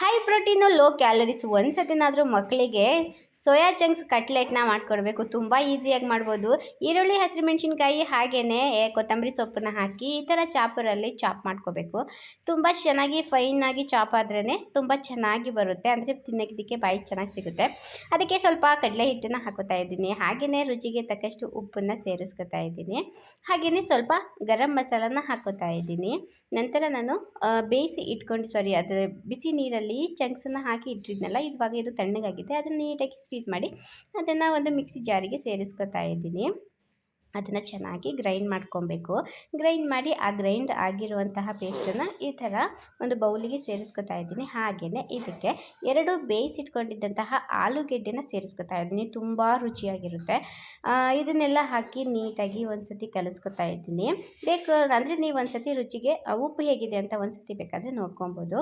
High protein low calories ಒಂದು ಸತಿನಾದರೂ ಮಕ್ಕಳಿಗೆ soya chunks ಕಟ್ಲೆಟ್ನ ಮಾಡಿಕೊಡ್ಬೇಕು. ತುಂಬ ಈಸಿಯಾಗಿ ಮಾಡ್ಬೋದು. ಈರುಳ್ಳಿ, ಹಸಿರುಮೆಣಸಿನ್ಕಾಯಿ ಹಾಗೆಯೇ ಕೊತ್ತಂಬರಿ ಸೊಪ್ಪನ್ನ ಹಾಕಿ ಈ ಥರ ಚಾಪರಲ್ಲಿ ಚಾಪ್ ಮಾಡ್ಕೋಬೇಕು. ತುಂಬ ಚೆನ್ನಾಗಿ ಫೈನಾಗಿ ಚಾಪ್ ಆದ್ರೇ ತುಂಬ ಚೆನ್ನಾಗಿ ಬರುತ್ತೆ, ಅಂದರೆ ತಿನ್ನೋದಕ್ಕೆ ಬಾಯಿಗೆ ಚೆನ್ನಾಗಿ ಸಿಗುತ್ತೆ. ಅದಕ್ಕೆ ಸ್ವಲ್ಪ ಕಡಲೆ ಹಿಟ್ಟನ್ನು ಹಾಕೋತಾ ಇದ್ದೀನಿ. ಹಾಗೆಯೇ ರುಚಿಗೆ ತಕ್ಕಷ್ಟು ಉಪ್ಪನ್ನು ಸೇರಿಸ್ಕೊತಾ ಇದ್ದೀನಿ. ಹಾಗೆಯೇ ಸ್ವಲ್ಪ ಗರಂ ಮಸಾಲನ ಹಾಕೋತಾ ಇದ್ದೀನಿ. ನಂತರ ನಾನು ಬೇಯಿಸಿ ಅದು ಬಿಸಿ ನೀರಲ್ಲಿ ಚಂಕ್ಸನ್ನು ಹಾಕಿ ಇಟ್ಟಿದ್ನಲ್ಲ, ಇವಾಗ ಇದು ತಣ್ಣಗಾಗಿದೆ. ಅದನ್ನು ನೀಟಾಗಿ ಸ್ಕ್ವೀಸ್ ಮಾಡಿ ಅದನ್ನು ಒಂದು ಮಿಕ್ಸಿ ಜಾರಿಗೆ ಸೇರಿಸ್ಕೊತಾ ಇದ್ದೀನಿ. ಅದನ್ನು ಚೆನ್ನಾಗಿ ಗ್ರೈಂಡ್ ಮಾಡ್ಕೊಬೇಕು. ಗ್ರೈಂಡ್ ಮಾಡಿ ಆ ಗ್ರೈಂಡ್ ಆಗಿರುವಂತಹ ಪೇಸ್ಟನ್ನು ಈ ಥರ ಒಂದು ಬೌಲಿಗೆ ಸೇರಿಸ್ಕೊತಾ ಇದ್ದೀನಿ. ಹಾಗೆಯೇ ಇದಕ್ಕೆ 2 ಬೇಯಿಸಿಟ್ಕೊಂಡಿದ್ದಂತಹ ಆಲೂಗೆಡ್ಡೆನ ಸೇರಿಸ್ಕೊತಾ ಇದ್ದೀನಿ. ತುಂಬ ರುಚಿಯಾಗಿರುತ್ತೆ. ಇದನ್ನೆಲ್ಲ ಹಾಕಿ ನೀಟಾಗಿ ಒಂದು ಸತಿ ಕಲಿಸ್ಕೊತಾ ಇದ್ದೀನಿ. ಬೇಕು ಅಂದರೆ ನೀವು ಒಂದು ಸತಿ ರುಚಿಗೆ ಉಪ್ಪು ಹೇಗಿದೆ ಅಂತ ಒಂದು ಸತಿ ಬೇಕಾದರೆ ನೋಡ್ಕೊಬೋದು.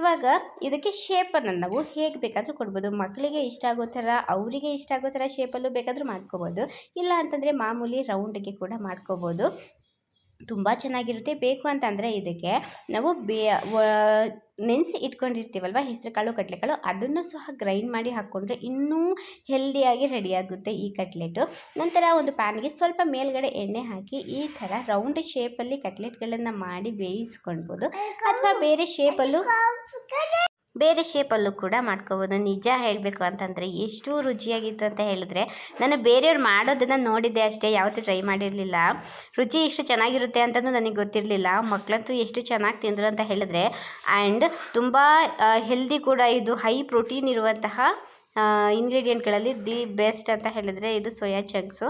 ಇವಾಗ ಇದಕ್ಕೆ ಶೇಪನ್ನು ನಾವು ಹೇಗೆ ಬೇಕಾದರೂ ಕೊಡ್ಬೋದು. ಮಕ್ಕಳಿಗೆ ಇಷ್ಟ ಆಗೋ ಥರ, ಅವರಿಗೆ ಇಷ್ಟ ಆಗೋ ಥರ ಶೇಪಲ್ಲೂ ಬೇಕಾದರೂ ಮಾಡ್ಕೋಬೋದು. ಇಲ್ಲ ಅಂತಂದರೆ ಮಾಮೂಲಿ ರೌಂಡ್ಗೆ ಕೂಡ ಮಾಡ್ಕೋಬೋದು. ತುಂಬ ಚೆನ್ನಾಗಿರುತ್ತೆ. ಬೇಕು ಅಂತಂದರೆ ಇದಕ್ಕೆ ನಾವು ನೆನೆಸಿ ಇಟ್ಕೊಂಡಿರ್ತೀವಲ್ವ ಹೆಸರುಕಾಳು, ಕಡಲೆಕಾಳು, ಅದನ್ನು ಸಹ ಗ್ರೈಂಡ್ ಮಾಡಿ ಹಾಕ್ಕೊಂಡ್ರೆ ಇನ್ನೂ ಹೆಲ್ದಿಯಾಗಿ ರೆಡಿಯಾಗುತ್ತೆ ಈ ಕಟ್ಲೆಟು. ನಂತರ ಒಂದು ಪ್ಯಾನ್ಗೆ ಸ್ವಲ್ಪ ಮೇಲ್ಗಡೆ ಎಣ್ಣೆ ಹಾಕಿ ಈ ಥರ ರೌಂಡ್ ಶೇಪಲ್ಲಿ ಕಟ್ಲೆಟ್ಗಳನ್ನು ಮಾಡಿ ಬೇಯಿಸ್ಕೊಳ್ಬೋದು. ಅಥವಾ ಬೇರೆ ಶೇಪಲ್ಲೂ ಕೂಡ ಮಾಡ್ಕೋಬೋದು. ನಿಜ ಹೇಳಬೇಕು ಅಂತಂದರೆ ಎಷ್ಟು ರುಚಿಯಾಗಿತ್ತು ಅಂತ ಹೇಳಿದ್ರೆ, ನಾನು ಬೇರೆಯವ್ರು ಮಾಡೋದನ್ನು ನೋಡಿದ್ದೆ ಅಷ್ಟೇ, ಯಾವತ್ತೂ ಟ್ರೈ ಮಾಡಿರಲಿಲ್ಲ. ರುಚಿ ಇಷ್ಟು ಚೆನ್ನಾಗಿರುತ್ತೆ ಅಂತಲೂ ನನಗೆ ಗೊತ್ತಿರಲಿಲ್ಲ. ಮಕ್ಕಳಂತೂ ಎಷ್ಟು ಚೆನ್ನಾಗಿ ತಿಂದರು ಅಂತ ಹೇಳಿದ್ರೆ, ಆ್ಯಂಡ್ ತುಂಬ ಹೆಲ್ದಿ ಕೂಡ. ಇದು ಹೈ ಪ್ರೋಟೀನ್ ಇರುವಂತಹ ಇಂಗ್ರೀಡಿಯೆಂಟ್ಗಳಲ್ಲಿ ದಿ ಬೆಸ್ಟ್ ಅಂತ ಹೇಳಿದರೆ ಇದು ಸೋಯಾ ಚಂಕ್ಸು.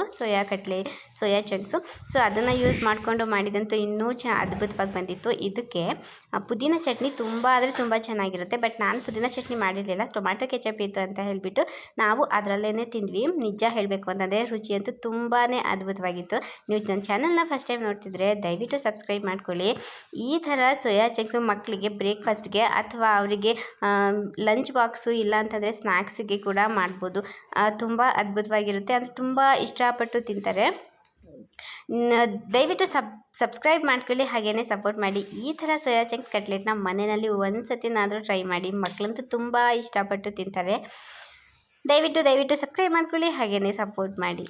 ಸೊ ಅದನ್ನು ಯೂಸ್ ಮಾಡಿಕೊಂಡು ಮಾಡಿದಂತೂ ಇನ್ನೂ ಅದ್ಭುತವಾಗಿ ಬಂದಿತ್ತು. ಇದಕ್ಕೆ ಪುದೀನ ಚಟ್ನಿ ತುಂಬ ಆದರೆ ತುಂಬ ಚೆನ್ನಾಗಿರುತ್ತೆ. ಬಟ್ ನಾನು ಪುದೀನ ಚಟ್ನಿ ಮಾಡಿರಲಿಲ್ಲ, ಟೊಮ್ಯಾಟೊ ಕೆಚಪ್ ಇತ್ತು ಅಂತ ಹೇಳಿಬಿಟ್ಟು ನಾವು ಅದರಲ್ಲೇ ತಿಂದ್ವಿ. ನಿಜ ಹೇಳಬೇಕು ಅಂತಂದರೆ ರುಚಿ ಅಂತೂ ತುಂಬಾ ಅದ್ಭುತವಾಗಿತ್ತು. ನೀವು ನನ್ನ ಚಾನಲ್ನ ಫಸ್ಟ್ ಟೈಮ್ ನೋಡ್ತಿದ್ರೆ ದಯವಿಟ್ಟು ಸಬ್ಸ್ಕ್ರೈಬ್ ಮಾಡ್ಕೊಳ್ಳಿ. ಈ ಥರ ಸೋಯಾ ಚಂಕ್ಸು ಮಕ್ಕಳಿಗೆ ಬ್ರೇಕ್ಫಾಸ್ಟ್ಗೆ ಅಥವಾ ಅವರಿಗೆ ಲಂಚ್ ಬಾಕ್ಸು, ಇಲ್ಲ ಅಂತಂದರೆ ಸ್ನ್ಯಾಕ್ಸಿಗೆ ಕೂಡ ಮಾಡ್ಬೋದು. ತುಂಬ ಅದ್ಭುತವಾಗಿರುತ್ತೆ, ಅಂದರೆ ತುಂಬ ಇಷ್ಟಪಟ್ಟು ತಿಂತಾರೆ. ದಯವಿಟ್ಟು ಸಬ್ಸ್ಕ್ರೈಬ್ ಮಾಡ್ಕೊಳ್ಳಿ, ಹಾಗೆಯೇ ಸಪೋರ್ಟ್ ಮಾಡಿ. ಈ ಥರ ಸೋಯಾ ಚಂಕ್ಸ್ ಕಟ್ಲೆಟ್ನ ಮನೆಯಲ್ಲಿ ಒಂದು ಸತಿನಾದರೂ ಟ್ರೈ ಮಾಡಿ. ಮಕ್ಕಳಂತೂ ತುಂಬ ಇಷ್ಟಪಟ್ಟು ತಿಂತಾರೆ. ದಯವಿಟ್ಟು ಸಬ್ಸ್ಕ್ರೈಬ್ ಮಾಡ್ಕೊಳ್ಳಿ, ಹಾಗೆಯೇ ಸಪೋರ್ಟ್ ಮಾಡಿ.